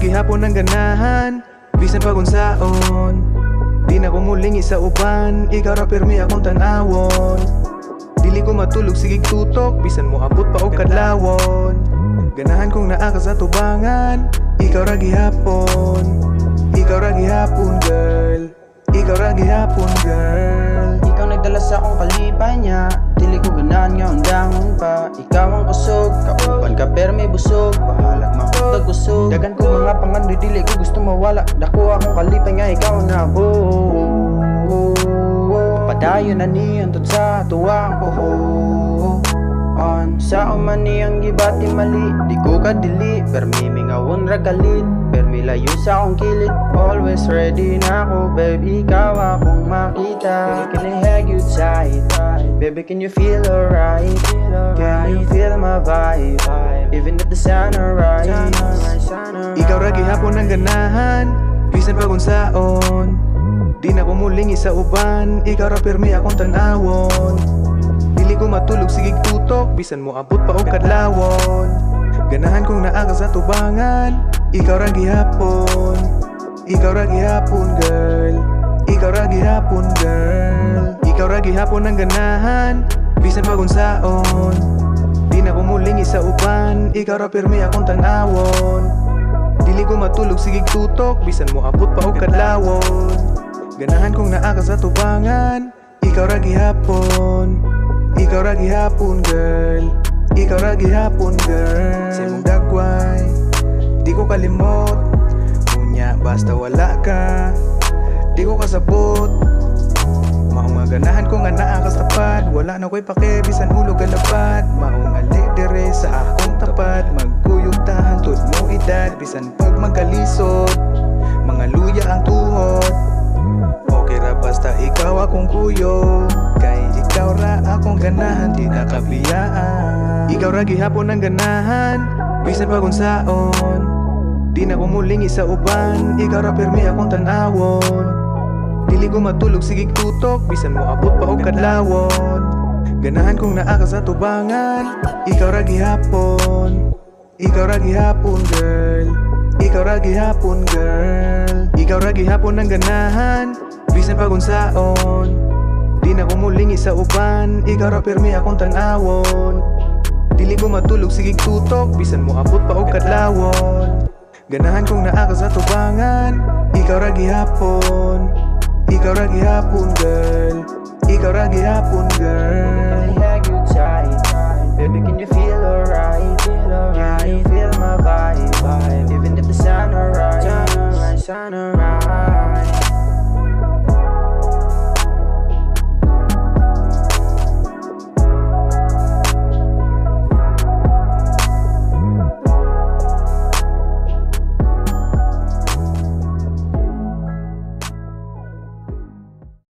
gihapon ang ganahan, bisan pag unsaon. Di na ko mulingi sa uban, ikaw ra pirmi akong tanawon. Dili ko matulog sigig tutok, bisan mo abot pa og kadlawon. Ganahan kong naa ka sa tubangan, ikaw ra gihapon. Ikaw ra gihapon girl, ikaw ra gihapon girl. Ikaw nagdala sa akong kalipanya, dili ko ganahan nga undangon pa. Ikaw ang kusog, kauban ka pero may busog, bahalag mahutag kusog. Dagan ko mga pangandoy, dili ko gusto mawala. Dako akong kalipay nga ikaw na ho. Padayon na niyan tod sa tuwang ko ho. On sa uman niyang gibati mali, di ko kadili, permi mingawon ra galit, permi layo sa akong kilid. Always ready na ako, baby, ikaw akong makita. Baby, can I hug you tight? Baby, can you feel alright? Can you feel my vibe? Even if the sun arise. Ikaw ra gihapon ang ganahan, bisan pag unsaon. Di na ko mulingi sa uban, ikaw ra pirmi akong tanawon. Dili ko matulog sigig tutok, bisan mo abot pa og kadlawon. Ganahan kong naa ka sa tubangan, ikaw ra gihapon. Ikaw ra gihapon girl, ikaw ra gihapon girl. Ikaw ra gihapon ang ganahan, bisan pag unsaon. Di na ko mulingi sa uban, ikaw ra pirmi akong tanawon. Dili ko matulog sigig tutok, bisan mo abot pa og kadlawon. Ganahan kong naa ka sa tubangan, ikaw ra gihapon. Ikaw ra gihapon girl, ikaw ra gihapon girl. Sa imong dagway, di ko kalimot. Unya basta wala ka, di ko kasabot. Maong ganahan ko nga naa ka sa pad, wala na ko'y pake, bisan hulog galapad. Maong ali dire sa akong tapat, magkuyog tahan tud mo edad. Bisan pag magkalisod, mga luya ang tuhod. Okay ra basta ikaw akong kuyo, kay ikaw ra akong ganahan, di na kabiyaan. Ikaw ra gihapon ang ganahan, bisan pag unsaon. Di na ko mulingi sa uban, ikaw ra pirmi akong tanawon. Dili ko matulog sigig tutok, bisan mo abot pa og kadlawon. Ganahan kong naa ka sa tubangan, ikaw ra gihapon. Ikaw ra gihapon girl, ikaw ra gihapon girl. Ikaw ra gihapon ang ganahan, bisan pag unsaon. Di na ko mulingi sa uban, ikaw ra pirmi akong tanawon. Dili ko matulog sigig tutok, bisan mo abot pa og kadlawon. Ganahan kong naa ka sa tubangan, ikaw ra gihapon. Ikaw ra gihapon girl, ikaw ra gihapon girl. Can I hug you tight? Baby, can you feel alright? Can you feel my vibe? Even if the sun arise.